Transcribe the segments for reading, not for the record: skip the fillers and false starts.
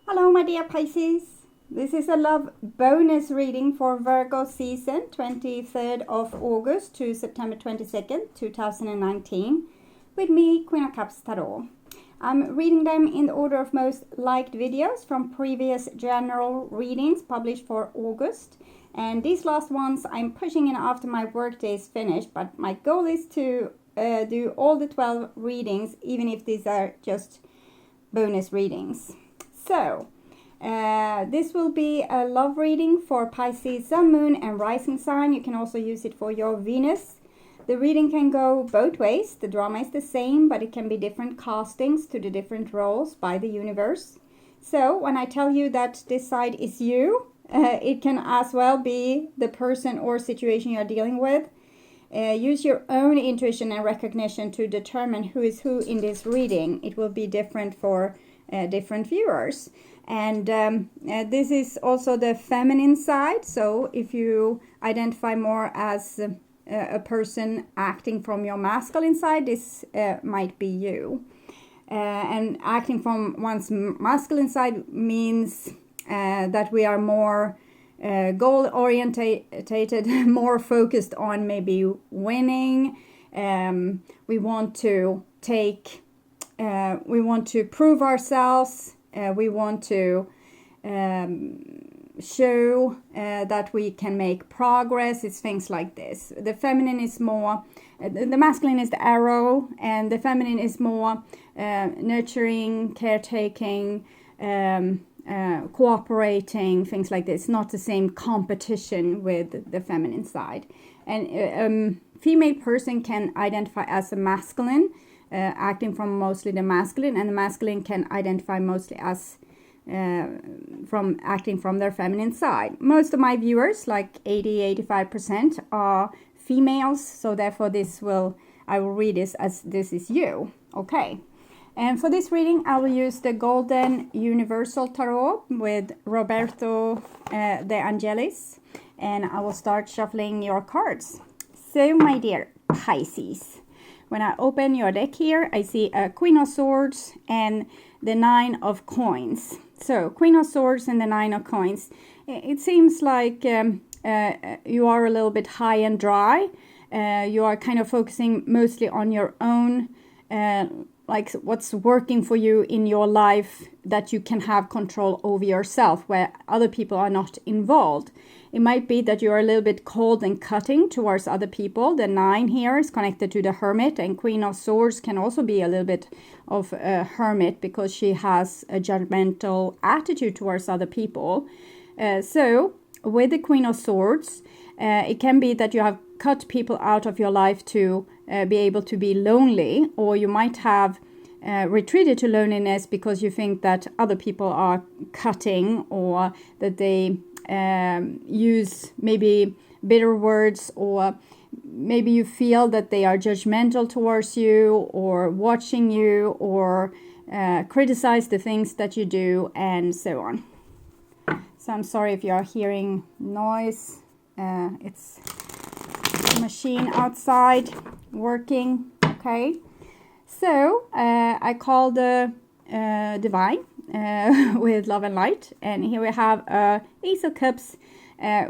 Hello, my dear Pisces. This is a love bonus reading for Virgo season, 23rd of August to September 22nd, 2019, with me, Queen of Cups Tarot. I'm reading them in the order of most liked videos from previous general readings published for August. And these last ones I'm pushing in after my workday is finished, but my goal is to do all the 12 readings, even if these are just bonus readings. So, this will be a love reading for Pisces, Sun, Moon, and Rising sign. You can also use it for your Venus. The reading can go both ways. The drama is the same, but it can be different castings to the different roles by the universe. So, when I tell you that this side is you, it can as well be the person or situation you're dealing with. Use your own intuition and recognition to determine who is who in this reading. It will be different for different viewers. And this is also the feminine side. So if you identify more as a person acting from your masculine side, this might be you. And acting from one's masculine side means that we are more goal orientated, more focused on maybe winning. We want to prove ourselves. We want to show that we can make progress. It's things like this. The feminine is more, the masculine is the arrow, and the feminine is more nurturing, caretaking, cooperating, things like this. Not the same competition with the feminine side. And female person can identify as a masculine, acting from mostly the masculine, and the masculine can identify mostly as from acting from their feminine side. Most of my viewers, like 80-85%, are females, so therefore I will read this as this is you. Okay. And for this reading, I will use the Golden Universal Tarot with Roberto De Angelis, and I will start shuffling your cards. So, my dear Pisces, when I open your deck here, I see a Queen of Swords and the Nine of Coins. So, Queen of Swords and the Nine of Coins. It seems like you are a little bit high and dry. You are kind of focusing mostly on your own, like what's working for you in your life that you can have control over yourself, where other people are not involved. It might be that you're a little bit cold and cutting towards other people. The 9 here is connected to the Hermit, and Queen of Swords can also be a little bit of a hermit because she has a judgmental attitude towards other people. So with the Queen of Swords, it can be that you have cut people out of your life to be able to be lonely, or you might have retreated to loneliness because you think that other people are cutting, or that they use maybe bitter words, or maybe you feel that they are judgmental towards you, or watching you, or criticize the things that you do, and so on. So I'm sorry if you are hearing noise. It's a machine outside working. Okay. So I call the Divine with Love and Light, and here we have Ace of Cups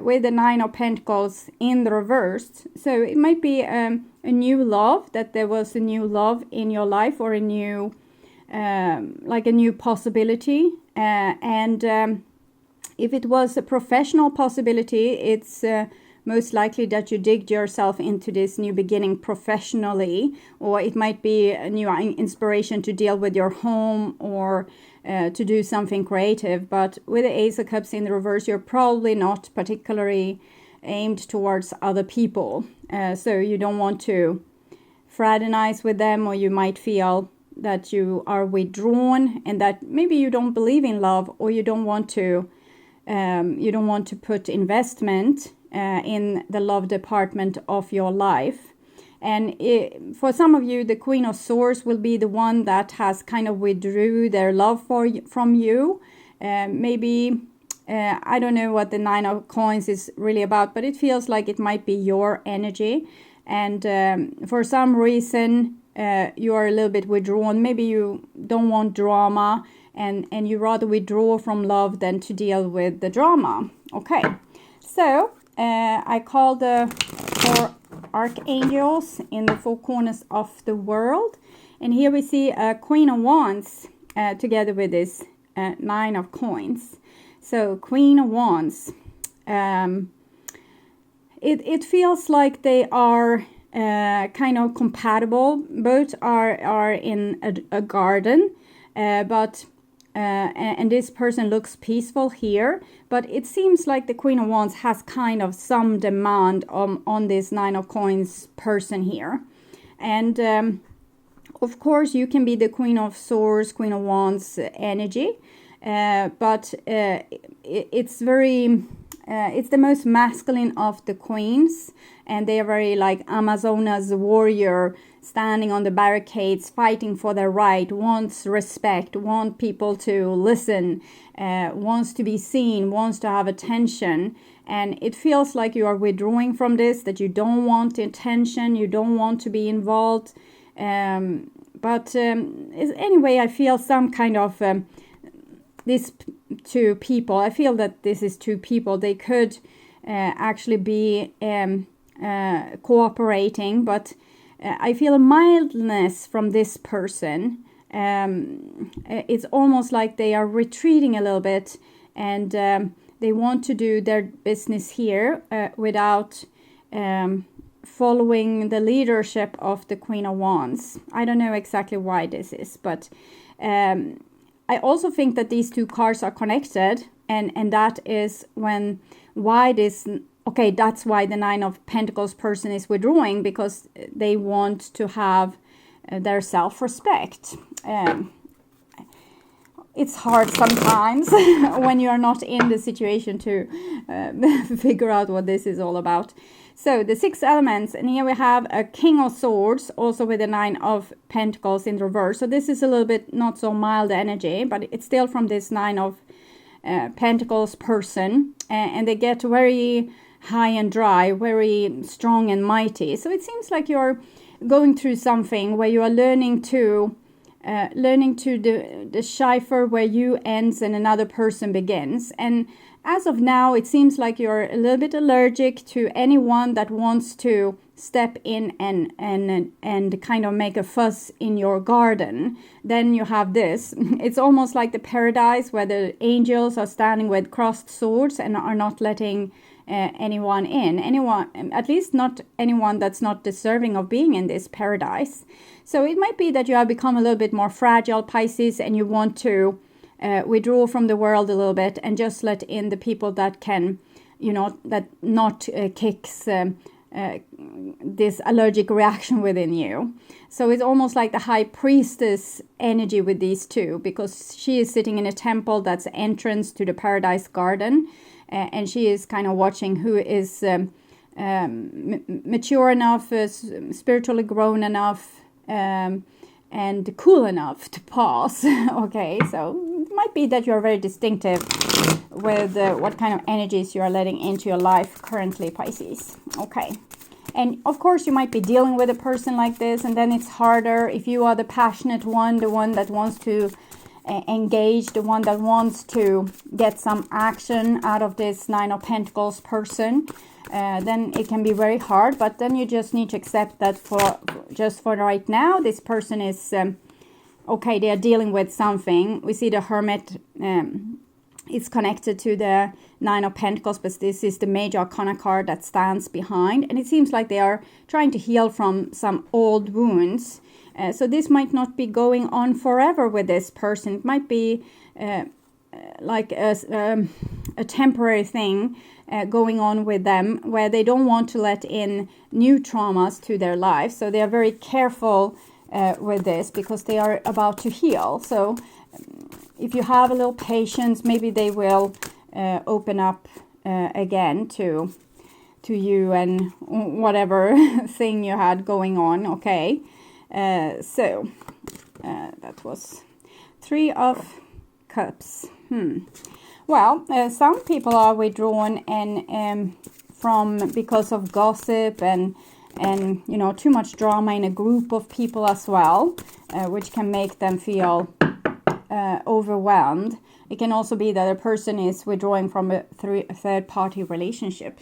with the 9 of Pentacles in the reverse. So it might be a new love, that there was a new love in your life, or a new like a new possibility, and if it was a professional possibility, it's most likely that you digged yourself into this new beginning professionally, or it might be a new inspiration to deal with your home, or to do something creative. But with the Ace of Cups in the reverse, you're probably not particularly aimed towards other people. So you don't want to fraternize with them, or you might feel that you are withdrawn, and that maybe you don't believe in love, or you don't want to put investment in the love department of your life. And for some of you, the Queen of Swords will be the one that has kind of withdrew their love from you. Maybe, I don't know what the 9 of Coins is really about, but it feels like it might be your energy. And for some reason, you are a little bit withdrawn. Maybe you don't want drama, and you rather withdraw from love than to deal with the drama. Okay, so I call the 4 archangels in the 4 corners of the world, and here we see a Queen of Wands together with this 9 of coins. So Queen of Wands, it feels like they are kind of compatible. Both are in a garden, but and this person looks peaceful here, but it seems like the Queen of Wands has kind of some demand on this 9 of coins person here. And of course you can be the Queen of Swords, Queen of Wands energy, but it's very it's the most masculine of the queens, and they are very like Amazonas warrior, standing on the barricades, fighting for their right, wants respect, want people to listen, wants to be seen, wants to have attention. And it feels like you are withdrawing from this, that you don't want attention, you don't want to be involved. But anyway, I feel some kind of these 2 people, I feel that this is 2 people. They could actually be cooperating, but I feel a mildness from this person. It's almost like they are retreating a little bit, and they want to do their business here without following the leadership of the Queen of Wands. I don't know exactly why this is, but I also think that these 2 cards are connected, and that is why this, okay, that's why the 9 of Pentacles person is withdrawing, because they want to have their self-respect. It's hard sometimes when you are not in the situation to figure out what this is all about. So the 6 elements, and here we have a King of Swords, also with the 9 of Pentacles in reverse. So this is a little bit not so mild energy, but it's still from this 9 of Pentacles person. And they get very high and dry, very strong and mighty. So it seems like you're going through something where you are learning to decipher where you ends and another person begins. And as of now, it seems like you're a little bit allergic to anyone that wants to step in and kind of make a fuss in your garden. Then you have this. It's almost like the paradise where the angels are standing with crossed swords and are not letting anyone in. Anyone, at least not anyone that's not deserving of being in this paradise. So it might be that you have become a little bit more fragile, Pisces, and you want to withdraw from the world a little bit and just let in the people that can, that not kicks this allergic reaction within you. So it's almost like the high priestess energy with these 2, because she is sitting in a temple that's entrance to the paradise garden, and she is kind of watching who is mature enough, spiritually grown enough, and cool enough to pass. Okay, so it might be that you're very distinctive with what kind of energies you are letting into your life currently, Pisces. Okay, and of course you might be dealing with a person like this, and then it's harder if you are the passionate one, the one that wants to engage, the one that wants to get some action out of this 9 of Pentacles person. Then it can be very hard, but then you just need to accept that for right now, this person is okay, they are dealing with something. We see the Hermit is connected to the 9 of Pentacles, but this is the major arcana card that stands behind, and it seems like they are trying to heal from some old wounds. So this might not be going on forever with this person. It might be like a temporary thing going on with them, where they don't want to let in new traumas to their life. So they are very careful with this because they are about to heal. So if you have a little patience, maybe they will open up again to you and whatever thing you had going on. Okay, so that was 3 of Cups. Well, some people are withdrawn and from because of gossip and and you know, too much drama in a group of people as well, which can make them feel overwhelmed. It can also be that a person is withdrawing from a third-party relationship.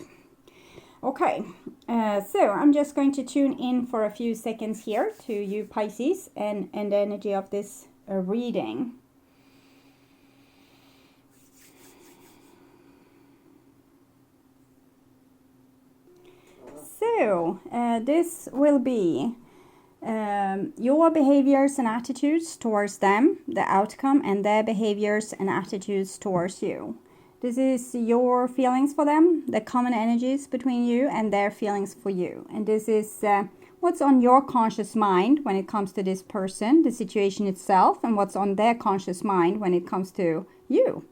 Okay, so I'm just going to tune in for a few seconds here to you Pisces and the energy of this reading. So, this will be your behaviors and attitudes towards them, the outcome, and their behaviors and attitudes towards you. This is your feelings for them, the common energies between you, and their feelings for you. And this is what's on your conscious mind when it comes to this person, the situation itself, and what's on their conscious mind when it comes to you.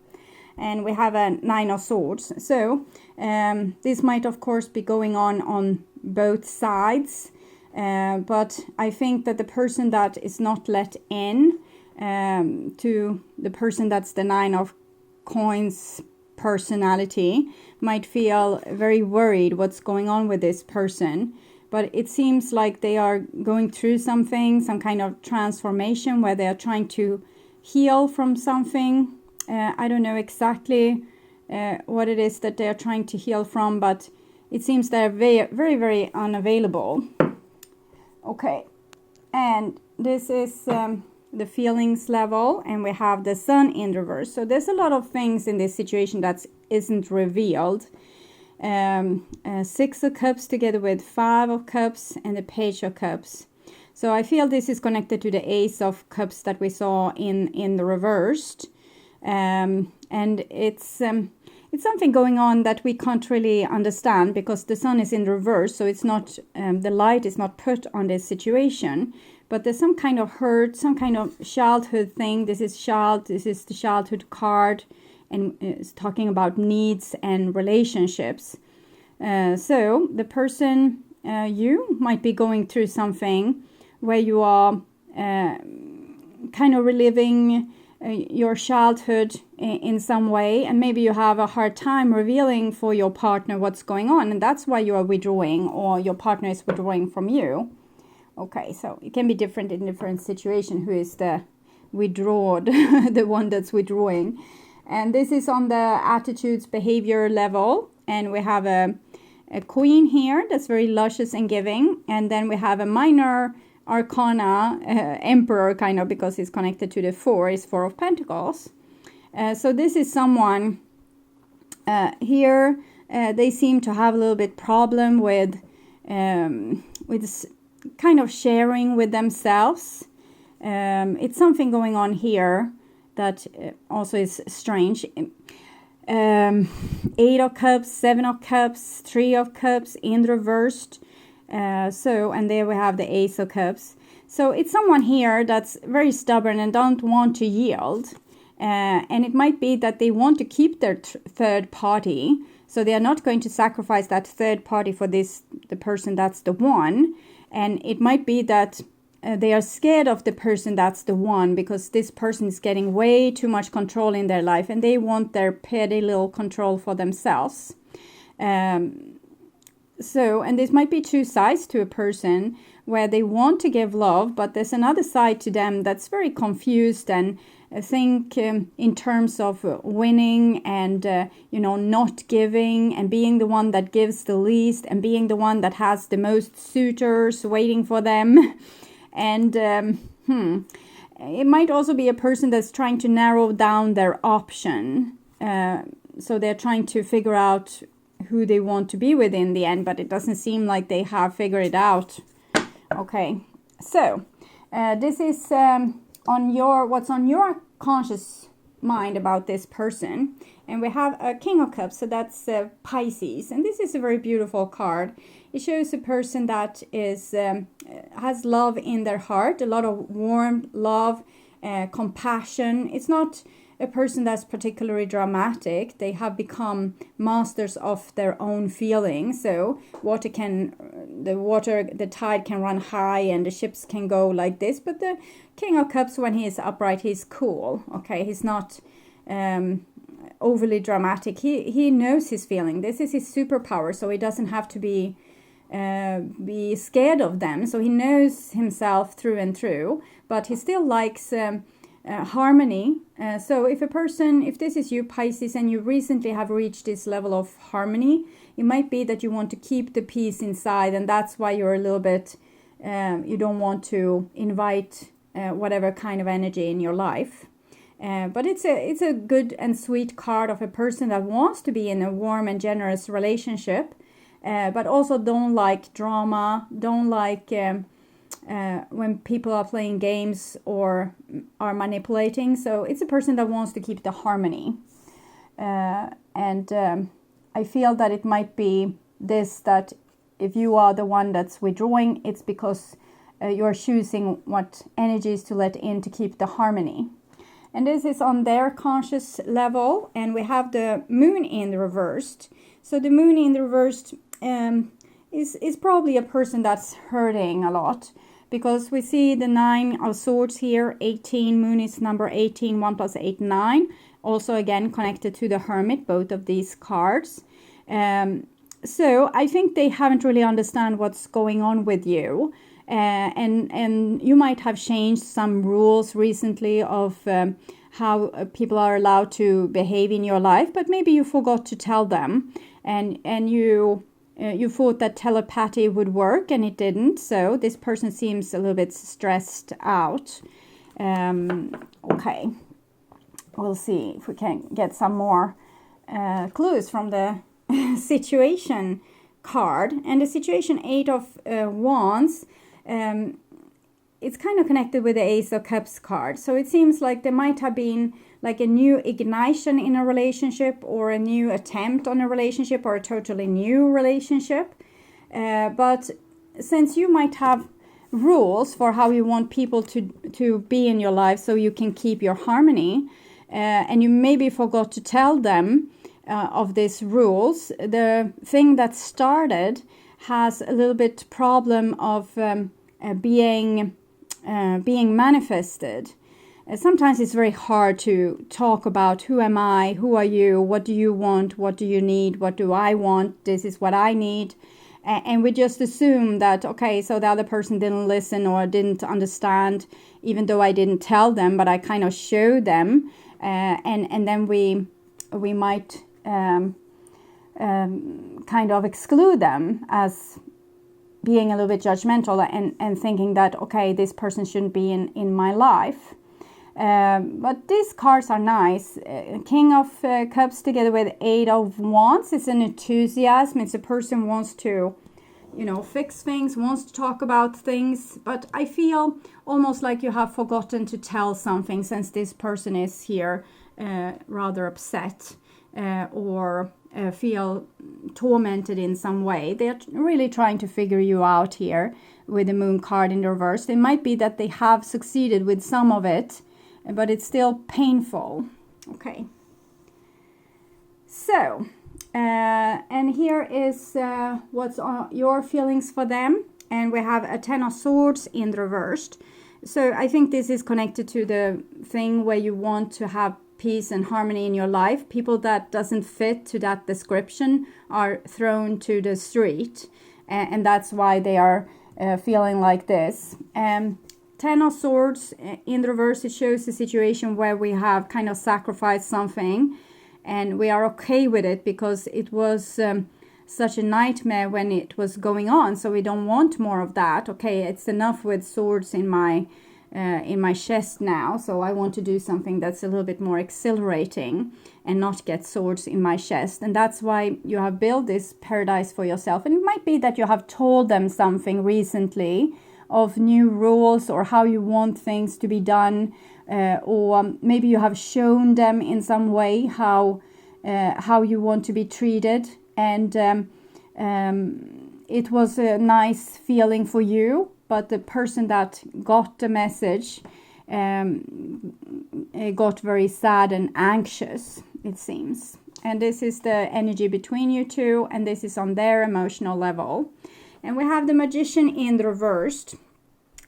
And we have a 9 of Swords. So this might, of course, be going on both sides. But I think that the person that is not let in to the person that's the 9 of Coins personality might feel very worried what's going on with this person. But it seems like they are going through something, some kind of transformation where they are trying to heal from something. I don't know exactly what it is that they are trying to heal from, but it seems they're very, very, very unavailable. Okay, and this is the feelings level, and we have the Sun in reverse. So there's a lot of things in this situation that isn't revealed. 6 of Cups together with 5 of Cups and the Page of Cups. So I feel this is connected to the Ace of Cups that we saw in the reversed. And it's something going on that we can't really understand because the Sun is in reverse, so it's not the light is not put on this situation, but there's some kind of hurt, some kind of childhood thing. This is the childhood card, and it's talking about needs and relationships. So the person, you might be going through something where you are kind of reliving your childhood in some way, and maybe you have a hard time revealing for your partner what's going on, and that's why you are withdrawing, or your partner is withdrawing from you. Okay, so it can be different in different situations who is the withdrawed, the one that's withdrawing. And this is on the attitudes behavior level, and we have a Queen here that's very luscious and giving, and then we have a minor Arcana, Emperor, kind of, because it's connected to the 4, is 4 of Pentacles. So this is someone here, they seem to have a little bit problem with kind of sharing with themselves. It's something going on here that also is strange. 8 of Cups, 7 of Cups, 3 of Cups in reversed. And there we have the Ace of Cups. So it's someone here that's very stubborn and don't want to yield. And it might be that they want to keep their third party. So they are not going to sacrifice that third party for the person that's the one. And it might be that they are scared of the person that's the one, because this person is getting way too much control in their life, and they want their petty little control for themselves. So, and this might be two sides to a person where they want to give love, but there's another side to them that's very confused and think in terms of winning and, not giving, and being the one that gives the least, and being the one that has the most suitors waiting for them. And it might also be a person that's trying to narrow down their option. So they're trying to figure out who they want to be with in the end, but it doesn't seem like they have figured it out. Okay, so this is what's on your conscious mind about this person. And we have a King of Cups, so that's Pisces, and this is a very beautiful card. It shows a person that is has love in their heart, a lot of warm love, compassion. It's not a person that's particularly dramatic. They have become masters of their own feelings. So the tide can run high and the ships can go like this. But the King of Cups, when he is upright, he's cool. Okay, he's not overly dramatic. He knows his feeling. This is his superpower, so he doesn't have to be be scared of them. So he knows himself through and through, but he still likes harmony. So if this is you, Pisces, and you recently have reached this level of harmony, it might be that you want to keep the peace inside, and that's why you're a little bit, you don't want to invite whatever kind of energy in your life. But it's a good and sweet card of a person that wants to be in a warm and generous relationship, but also don't like drama, don't like when people are playing games or are manipulating. So it's a person that wants to keep the harmony. And I feel that it might be this, that if you are the one that's withdrawing, it's because you're choosing what energies to let in to keep the harmony. And this is on their conscious level, and we have the moon in the reversed. So the moon in the reversed is probably a person that's hurting a lot, because we see the 9 of swords here, 18, moon is number 18, 1 plus 8, 9. Also again connected to the hermit, both of these cards. So I think they haven't really understand what's going on with you. And you might have changed some rules recently of how people are allowed to behave in your life, but maybe you forgot to tell them, and you thought that telepathy would work, and it didn't. So this person seems a little bit stressed out. Okay, we'll see if we can get some more clues from the situation card. And the situation 8 of wands, it's kind of connected with the Ace of Cups card. So it seems like there might have been like a new ignition in a relationship, or a new attempt on a relationship, or a totally new relationship. But since you might have rules for how you want people to be in your life so you can keep your harmony, and you maybe forgot to tell them of these rules, the thing that started has a little bit problem of being manifested. Sometimes it's very hard to talk about who am I, who are you, what do you want, what do you need, what do I want, this is what I need. And we just assume that, okay, so the other person didn't listen or didn't understand, even though I didn't tell them, but I kind of showed them. And then we might kind of exclude them as being a little bit judgmental, and thinking that, okay, this person shouldn't be in my life. But these cards are nice. King of Cups together with 8 of Wands. It's an enthusiasm. It's a person who wants to, fix things, wants to talk about things. But I feel almost like you have forgotten to tell something, since this person is here rather upset or feel tormented in some way. They're really trying to figure you out here with the moon card in the reverse. It might be that they have succeeded with some of it, but it's still painful. Okay. So, and here is what's on your feelings for them. And we have a 10 of Swords in the reversed. So I think this is connected to the thing where you want to have peace and harmony in your life. People that doesn't fit to that description are thrown to the street. And that's why they are feeling like this. 10 of Swords in the reverse, it shows a situation where we have kind of sacrificed something, and we are okay with it because it was such a nightmare when it was going on, so we don't want more of that. Okay, it's enough with swords in my chest now, so I want to do something that's a little bit more exhilarating and not get swords in my chest. And that's why you have built this paradise for yourself. And it might be that you have told them something recently of new rules or how you want things to be done, or maybe you have shown them in some way how you want to be treated, and it was a nice feeling for you, but the person that got the message got very sad and anxious, it seems. And this is the energy between you two, and this is on their emotional level. And we have the Magician in the reversed.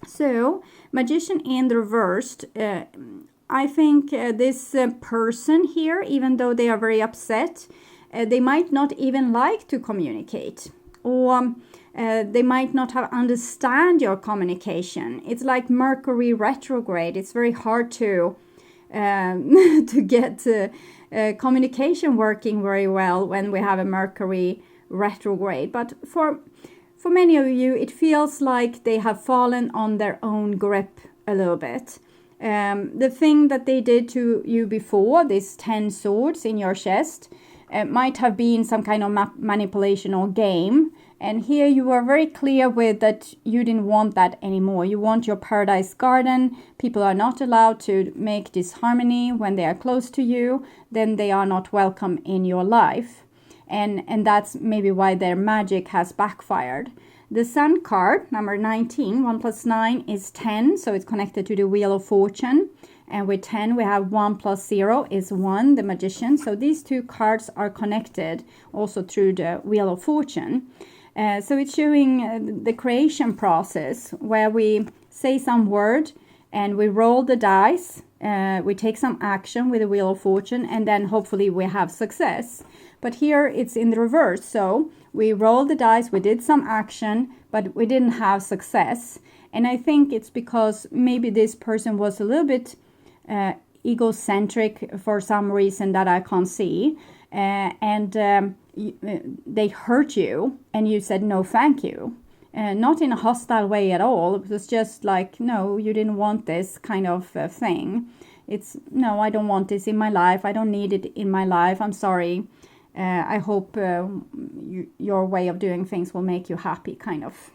So, Magician in the reversed, I think this person here, even though they are very upset, they might not even like to communicate. or they might not have understand your communication. It's like Mercury retrograde. It's very hard to to get communication working very well when we have a Mercury retrograde. But for many of you, it feels like they have fallen on their own grip a little bit. The thing that they did to you before, this 10 swords in your chest, might have been some kind of manipulation or game. And here you were very clear with that you didn't want that anymore. You want your paradise garden. People are not allowed to make disharmony when they are close to you. Then they are not welcome in your life. And that's maybe why their magic has backfired. The Sun card, number 19, 1 plus 9 is 10. So it's connected to the Wheel of Fortune. And with 10, we have 1 plus 0 is 1, the Magician. So these two cards are connected also through the Wheel of Fortune. So it's showing the creation process where we say some word and we roll the dice. We take some action with the Wheel of Fortune, and then hopefully we have success. But here it's in the reverse. So we rolled the dice, we did some action, but we didn't have success. And I think it's because maybe this person was a little bit egocentric for some reason that I can't see. They hurt you and you said no thank you, not in a hostile way at all. It was just like, no, you didn't want this kind of thing. It's no, I don't want this in my life. I don't need it in my life. I'm sorry. I hope your way of doing things will make you happy, kind of.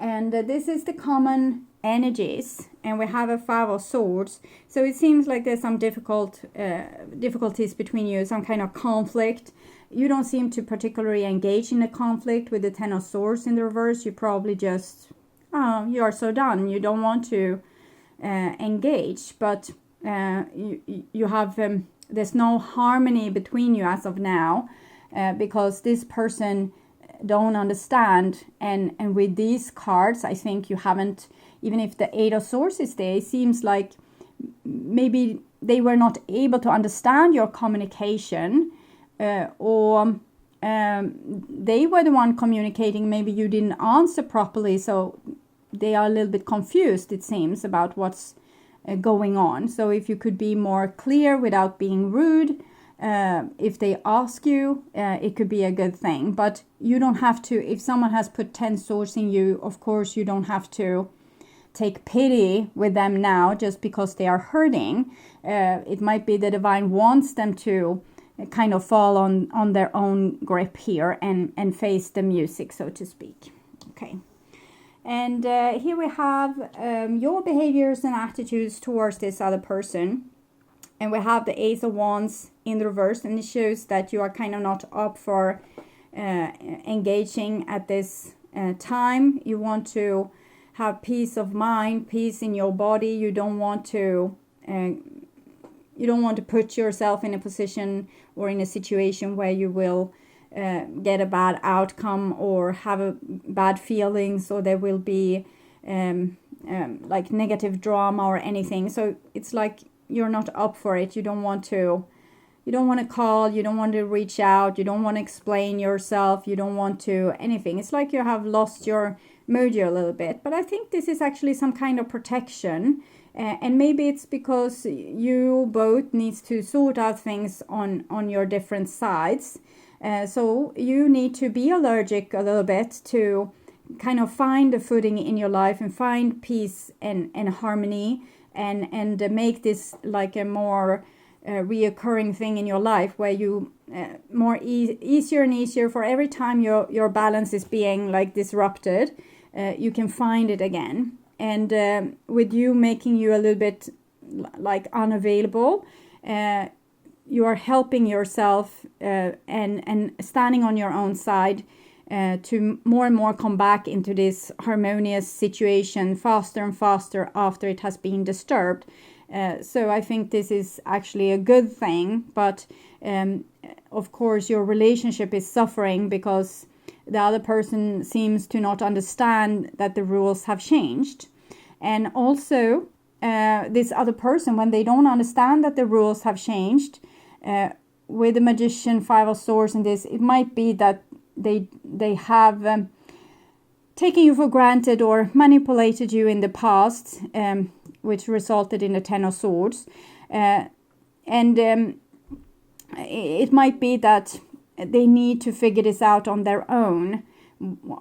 And this is the common energies, and we have a 5 of Swords. So it seems like there's some difficulties between you, some kind of conflict. You don't seem to particularly engage in a conflict with the 10 of Swords in the reverse. You probably just, you are so done. You don't want to engage, but you have, there's no harmony between you as of now, because this person don't understand. And with these cards, I think you haven't, even if the 8 of Swords is there, it seems like maybe they were not able to understand your communication, or they were the one communicating. Maybe you didn't answer properly, so they are a little bit confused, it seems, about what's going on. So if you could be more clear without being rude, if they ask you, it could be a good thing. But you don't have to, if someone has put 10 swords in you, of course you don't have to take pity with them now just because they are hurting. It might be the divine wants them to kind of fall on their own grip here and face the music, so to speak. Okay. And here we have your behaviors and attitudes towards this other person. And we have the Ace of Wands in the reverse, and it shows that you are kind of not up for engaging at this time. You want to have peace of mind, peace in your body. You don't want to put yourself in a position or in a situation where you will get a bad outcome or have a bad feelings, or there will be like negative drama or anything. So it's like you're not up for it. You don't want to call, you don't want to reach out, you don't want to explain yourself, you don't want to anything. It's like you have lost your mojo a little bit. But I think this is actually some kind of protection, and maybe it's because you both needs to sort out things on your different sides. So you need to be allergic a little bit to kind of find a footing in your life and find peace and harmony, and make this like a more reoccurring thing in your life, where you easier and easier for every time your balance is being like disrupted, you can find it again. And with you making you a little bit like unavailable, you are helping yourself and standing on your own side to more and more come back into this harmonious situation faster and faster after it has been disturbed. So I think this is actually a good thing, but of course your relationship is suffering because the other person seems to not understand that the rules have changed. And also this other person, when they don't understand that the rules have changed, with the Magician, 5 of Swords in this, it might be that they have taken you for granted or manipulated you in the past, which resulted in the Ten of Swords. It might be that they need to figure this out on their own.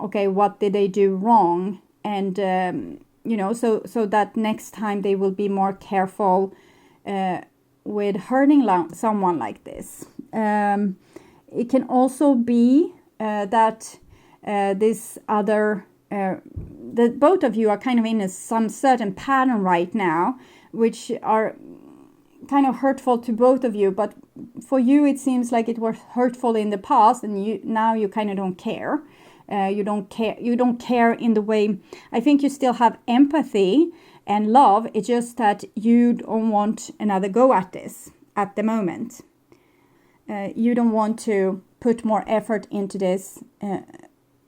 Okay, what did they do wrong? And so that next time they will be more careful with hurting someone like this. It can also be that this other that both of you are kind of in some certain pattern right now, which are kind of hurtful to both of you. But for you, it seems like it was hurtful in the past, and now you kind of don't care. You don't care in the way. I think you still have empathy and love. It's just that you don't want another go at this at the moment. You don't want to put more effort into this.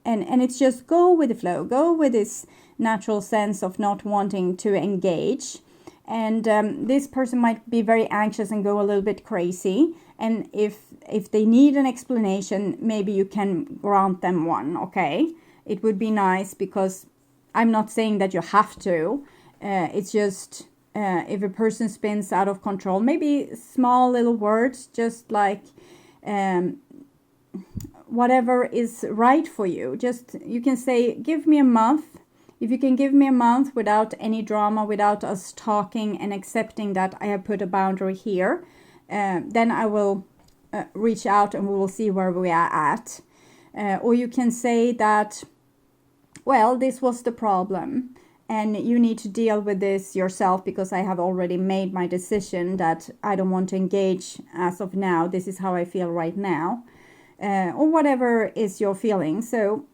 And it's just go with the flow. Go with this natural sense of not wanting to engage. And this person might be very anxious and go a little bit crazy. And if they need an explanation, maybe you can grant them one, okay? It would be nice, because I'm not saying that you have to. It's just if a person spins out of control, maybe small little words, just like whatever is right for you. Just, you can say, give me a month. If you can give me a month without any drama, without us talking and accepting that I have put a boundary here, then I will reach out and we will see where we are at. Or you can say that, well, this was the problem and you need to deal with this yourself, because I have already made my decision that I don't want to engage as of now. This is how I feel right now. Or whatever is your feeling. So,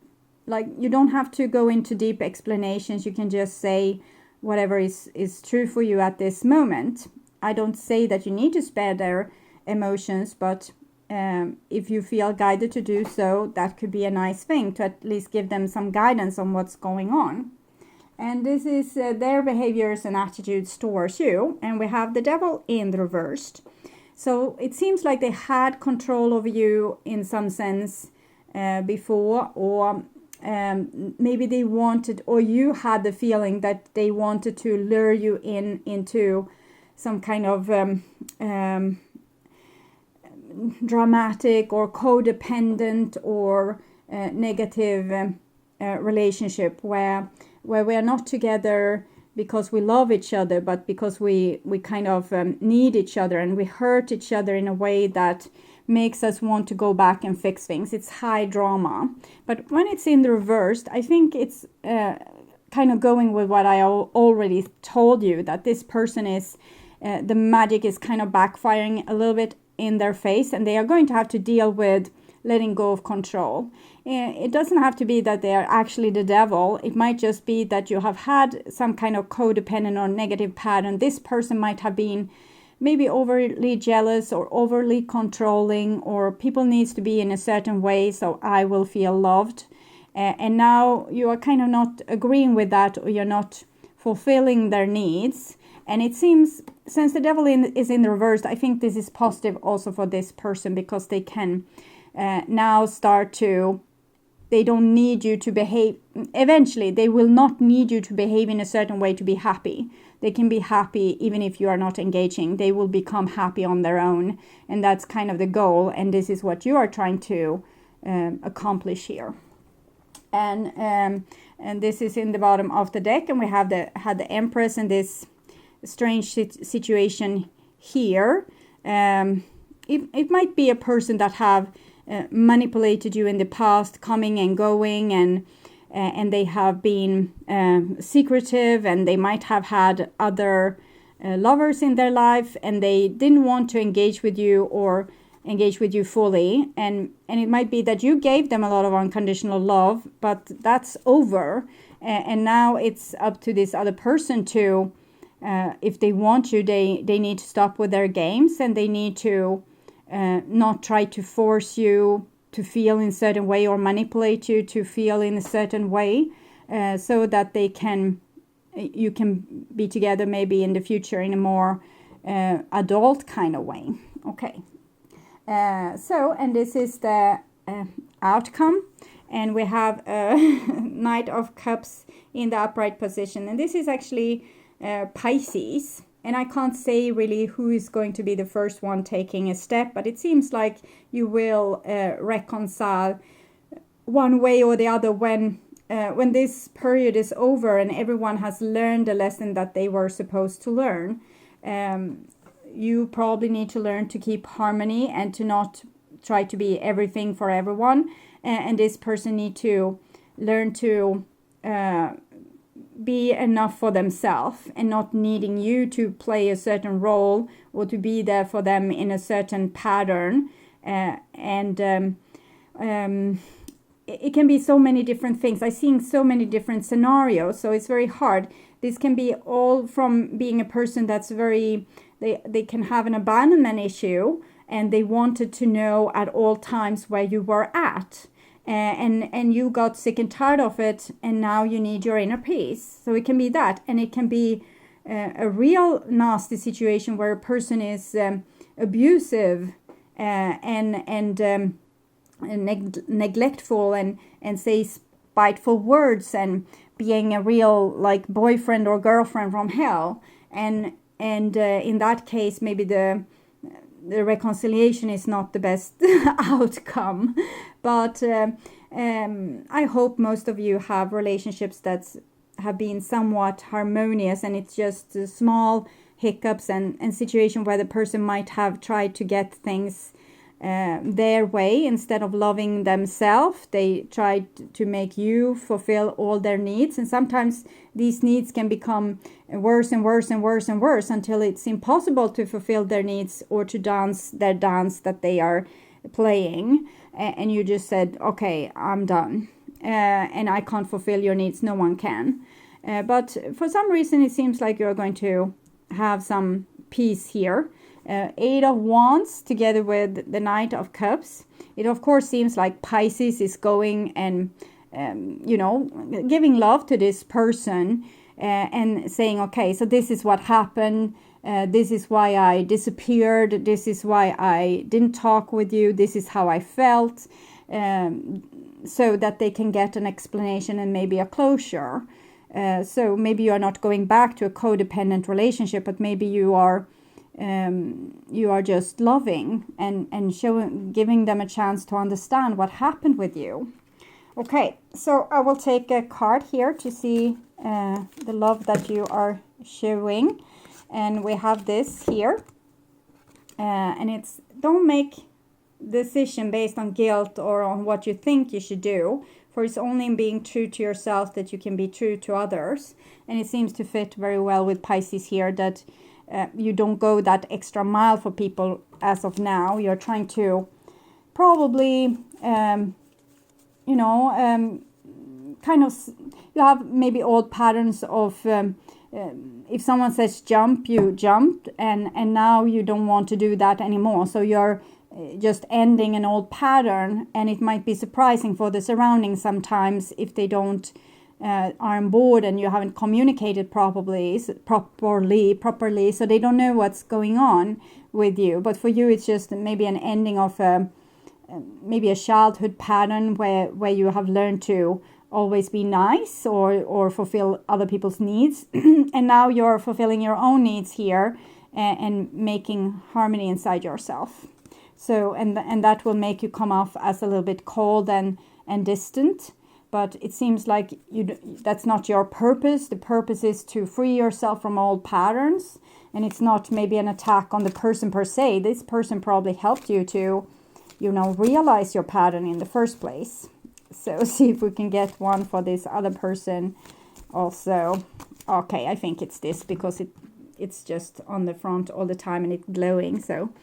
like, you don't have to go into deep explanations. You can just say whatever is true for you at this moment. I don't say that you need to spare their emotions, but if you feel guided to do so, that could be a nice thing, to at least give them some guidance on what's going on. And this is their behaviors and attitudes towards you. And we have the Devil in the reversed. So it seems like they had control over you in some sense before, or maybe they wanted, or you had the feeling that they wanted to lure you into some kind of dramatic or codependent or negative relationship where we are not together because we love each other, but because we kind of need each other, and we hurt each other in a way that makes us want to go back and fix things. It's high drama. But when it's in the reversed, I think it's kind of going with what I already told you, that this person is, the magic is kind of backfiring a little bit in their face, and they are going to have to deal with letting go of control. It doesn't have to be that they are actually the devil. It might just be that you have had some kind of codependent or negative pattern. This person might have been maybe overly jealous or overly controlling, or people needs to be in a certain way so I will feel loved. And now you are kind of not agreeing with that, or you're not fulfilling their needs. And it seems, since the Devil is in the reverse, I think this is positive also for this person, because they can now start to, they don't need you to behave. Eventually, they will not need you to behave in a certain way to be happy. They can be happy even if you are not engaging. They will become happy on their own. And that's kind of the goal. And this is what you are trying to accomplish here. And this is in the bottom of the deck. And we have had the Empress in this strange situation here. It might be a person that have manipulated you in the past, coming and going, and they have been secretive, and they might have had other lovers in their life, and they didn't want to engage with you or engage with you fully, and it might be that you gave them a lot of unconditional love, but that's over, and now it's up to this other person to, if they want you, they need to stop with their games, and they need to not try to force you to feel in a certain way or manipulate you to feel in a certain way, so that you can be together maybe in the future in a more adult kind of way. Okay. And this is the outcome. And we have a Knight of Cups in the upright position. And this is actually Pisces. And I can't say really who is going to be the first one taking a step, but it seems like you will reconcile one way or the other when this period is over and everyone has learned the lesson that they were supposed to learn. You probably need to learn to keep harmony and to not try to be everything for everyone. And this person need to learn to be enough for themselves and not needing you to play a certain role or to be there for them in a certain pattern. It can be so many different things. I'm seeing so many different scenarios, so it's very hard. This can be all from being a person that's they can have an abandonment issue and they wanted to know at all times where you were at. And you got sick and tired of it, and now you need your inner peace. So it can be that, and it can be a real nasty situation where a person is abusive and neglectful and says spiteful words and being a real like boyfriend or girlfriend from hell. And in that case, maybe the reconciliation is not the best outcome. But I hope most of you have relationships that have been somewhat harmonious, and it's just small hiccups and situation where the person might have tried to get things their way instead of loving themselves. They tried to make you fulfill all their needs, and sometimes these needs can become worse and worse and worse and worse until it's impossible to fulfill their needs or to dance their dance that they are playing, and you just said, okay, I'm done, and I can't fulfill your needs. No one can, but for some reason it seems like you're going to have some peace here. Eight of Wands together with the Knight of Cups. It of course seems like Pisces is going and giving love to this person and saying, okay, so this is what happened. This is why I disappeared. This is why I didn't talk with you. This is how I felt. So that they can get an explanation and maybe a closure. So maybe you are not going back to a codependent relationship, but maybe you are just loving and giving them a chance to understand what happened with you. Okay, so I will take a card here to see the love that you are showing. And we have this here. And it's, don't make decision based on guilt or on what you think you should do. For it's only in being true to yourself that you can be true to others. And it seems to fit very well with Pisces here that you don't go that extra mile for people as of now. You're trying to probably, kind of, you have maybe old patterns of, if someone says jump, you jumped, and now you don't want to do that anymore. So you're just ending an old pattern, and it might be surprising for the surroundings sometimes if they don't are on board and you haven't communicated properly, so they don't know what's going on with you. But for you, it's just maybe an ending of maybe a childhood pattern where you have learned to always be nice or fulfill other people's needs, and now you're fulfilling your own needs here and making harmony inside yourself. So and that will make you come off as a little bit cold and distant. But it seems like that's not your purpose. The purpose is to free yourself from old patterns. And it's not maybe an attack on the person per se. This person probably helped you to, realize your pattern in the first place. So see if we can get one for this other person also. Okay, I think it's this because it's just on the front all the time and it's glowing. So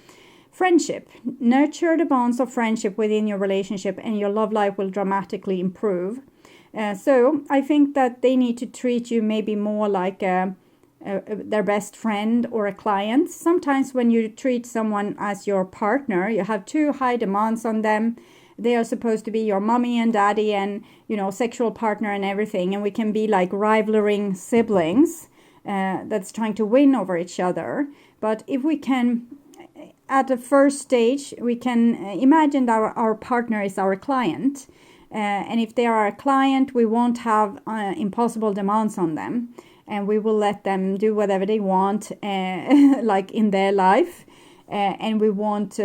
friendship. Nurture the bonds of friendship within your relationship and your love life will dramatically improve. So I think that they need to treat you maybe more like their best friend or a client. Sometimes when you treat someone as your partner, you have too high demands on them. They are supposed to be your mommy and daddy and, sexual partner and everything. And we can be like rivaling siblings that's trying to win over each other. But if we can at the first stage, we can imagine that our partner is our client. And if they are a client, we won't have impossible demands on them. And we will let them do whatever they want, like in their life. And we won't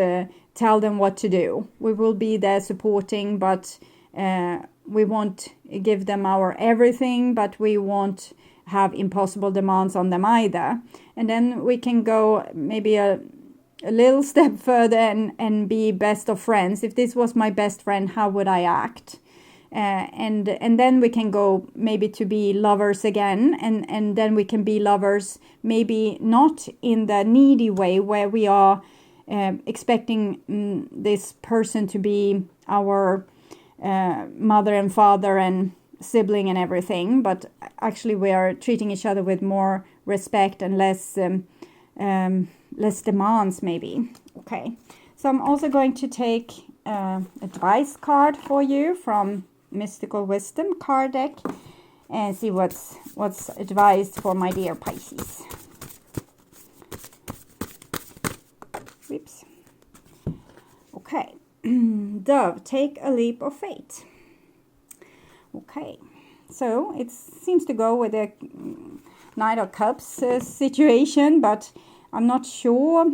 tell them what to do. We will be there supporting, but we won't give them our everything, but we won't have impossible demands on them either. And then we can go maybe a little step further and be best of friends. If this was my best friend, how would I act? And then we can go maybe to be lovers again, and then we can be lovers, maybe not in the needy way where we are expecting this person to be our mother and father and sibling and everything, but actually we are treating each other with more respect and less demands maybe. Okay, so I'm also going to take advice card for you from Mystical Wisdom card deck and see what's advised for my dear Pisces. Whoops. Okay. Dove, take a leap of faith. Okay, so it seems to go with the Knight of Cups situation, but I'm not sure.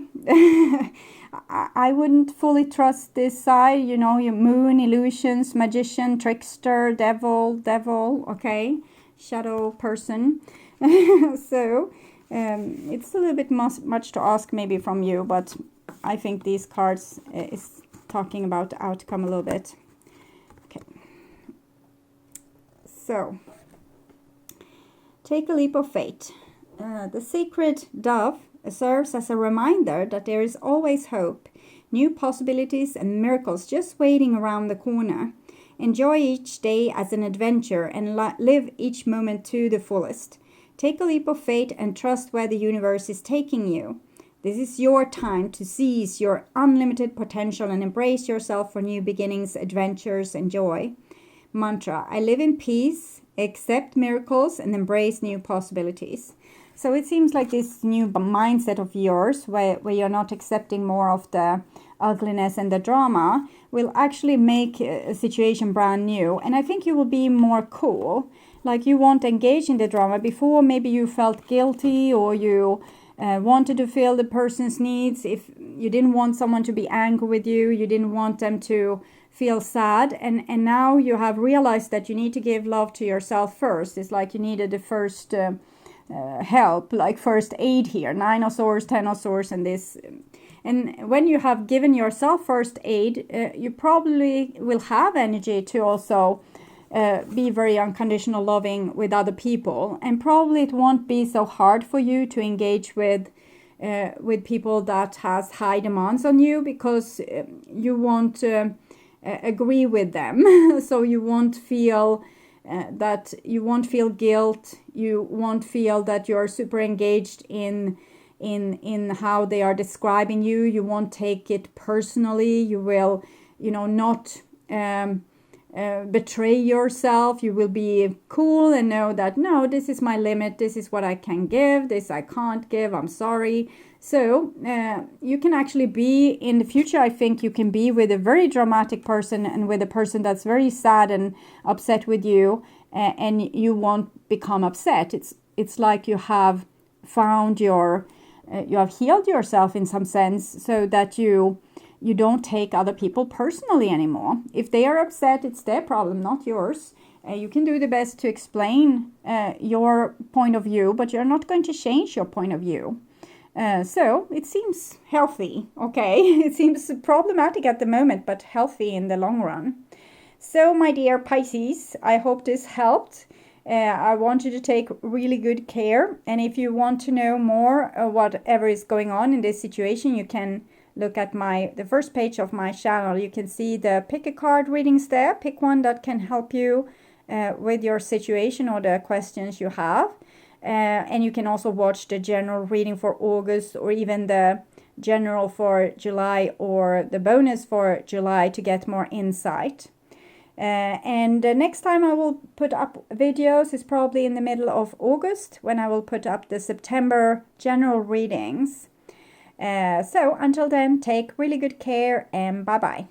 I wouldn't fully trust this side, you know, your moon, illusions, magician, trickster, devil, okay, shadow person. So it's a little bit much to ask maybe from you, but I think these cards is talking about the outcome a little bit. Okay, so take a leap of faith. The sacred dove serves as a reminder that there is always hope, new possibilities and miracles just waiting around the corner. Enjoy each day as an adventure and live each moment to the fullest. Take a leap of faith and trust where the universe is taking you. This is your time to seize your unlimited potential and embrace yourself for new beginnings, adventures, and joy. Mantra: I live in peace, accept miracles, and embrace new possibilities. So it seems like this new mindset of yours, where you're not accepting more of the ugliness and the drama, will actually make a situation brand new. And I think you will be more cool. Like you won't engage in the drama. Before, maybe you felt guilty, or you wanted to feel the person's needs. If you didn't want someone to be angry with you, you didn't want them to feel sad. And now you have realized that you need to give love to yourself first. It's like you needed the first help, like first aid here, 9 of Swords, 10 of Swords, and this. And when you have given yourself first aid, you probably will have energy to also be very unconditional loving with other people, and probably it won't be so hard for you to engage with people that has high demands on you, because you won't agree with them. So you won't feel that you won't feel guilt. You won't feel that you're super engaged in how they are describing you. You won't take it personally. You will, not betray yourself. You will be cool and know that, no, this is my limit. This is what I can give. This I can't give. I'm sorry. So you can actually be in the future. I think you can be with a very dramatic person and with a person that's very sad and upset with you, and you won't become upset. It's like you have found you have healed yourself in some sense, so that you don't take other people personally anymore. If they are upset, it's their problem, not yours. You can do the best to explain your point of view, but you're not going to change your point of view. So it seems healthy, okay? It seems problematic at the moment, but healthy in the long run. So my dear Pisces, I hope this helped. I want you to take really good care. And if you want to know more whatever is going on in this situation, you can look at the first page of my channel. You can see the pick a card readings there. Pick one that can help you with your situation or the questions you have. And you can also watch the general reading for August, or even the general for July, or the bonus for July, to get more insight. And next time I will put up videos is probably in the middle of August, when I will put up the September general readings. So until then, take really good care and bye-bye.